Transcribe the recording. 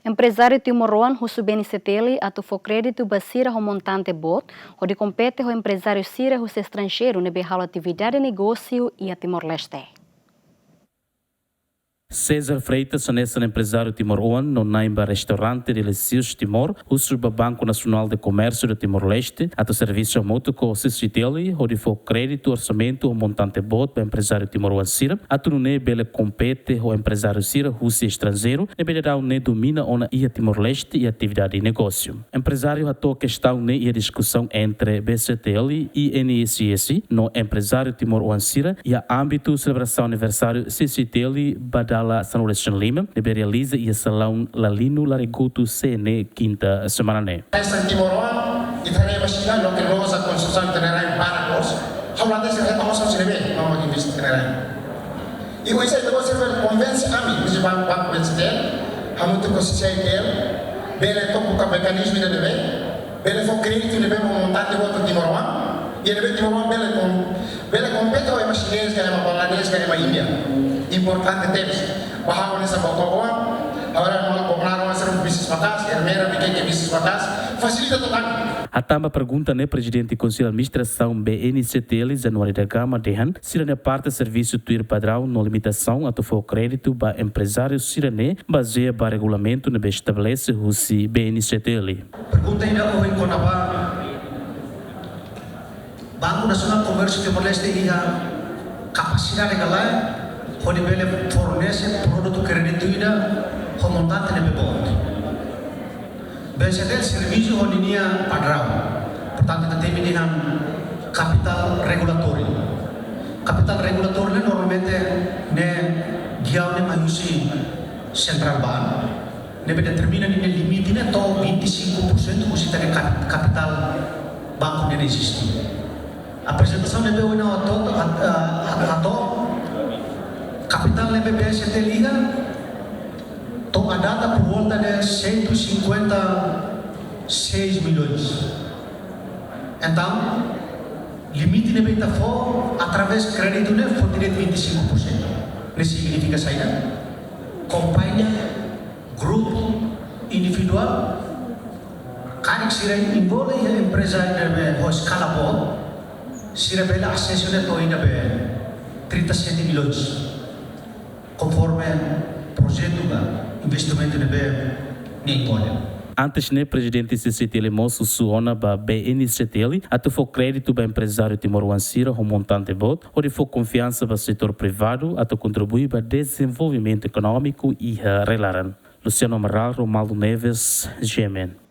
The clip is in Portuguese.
Empresário timoroan Husubeni Seteli atufou crédito basira o montante bot, onde compete o empresário sira o estrangeiro nebe atividade de negócio e a Timor-Leste. César Freitas, honesto empresário Timor-Oan, no Naimba Restaurante de Lecios Timor, usa o Banco Nacional de Comércio de Timor-Leste, a serviço moto com o Ciciteli, onde foi crédito, orçamento, o montante bot para empresário Timor-Oan Sira, a turne bele compete o empresário Sira, russo estrangeiro, e bele dá ne domina ona ia Timor-Leste e atividade de negócio. Empresário atou questão ne ia discussão entre BCTL e NSS, no empresário Timor-Oan Sira, e a âmbito celebração aniversário Ciciteli, Badala São Lourenço Lima, que realiza e salão Lalino Lareguto CN quinta semana né. Essa Timor-Oan e também Machina não tem nossa construção tenerá em Paracos. Haulanda se reta moça se rebe, não vai investir tenerá. E o isso é que você vai convencer a mim, os banco vencer, a muito consciência dele, bele topo com mecanismo de bebê, bele for crédito de bebê montante outro Timor-Oan, e ele Timor-Oan bele compete ou é machinês, que é uma baladês, que é uma Índia. Importante temos. Bahwa nessa boa, agora nós compramos um business matas, hermera bikin business matas, facilita total. A tamba pergunta né presidente do Conselho de Administração BNCTL Januário da Gama Dehan, se na parte serviço tuir padrão no limitação a tofo crédito para empresários sirene baseia para regulamento ne estabelece o BNCTL. Pergunta ainda o em Conaba Banco Nacional de Comércio de Timor-Leste e a capacidade galera onde ele fornece produto crédito ida com montante de bebot. BCTL serviço onde tinha padrão. Portanto, tem capital regulatório. Capital regulatório normalmente é guiado na Maiusi Central Bank. Ele determina o limite de 25% do sistema de capital banco que existe. A apresentação de BO capital da BBST Liga, a data por volta de 156 milhões. Então, limite de beta for, através de crédito, for direito 25%. Isso significa saída. Companhia, grupo, individual, cada que se envolve a empresa de escala boa, se revela a sessão de 37 milhões. Conforme projeto de investimento de BNCTL. Antes, né, presidente CCTL moço suona para BNCTL, até foi crédito para empresário Timor-Oan Sira, o montante bot, onde foi confiança para o setor privado, até contribuir para o desenvolvimento econômico e relaran. Luciano Amaral, Romaldo Neves, GMN.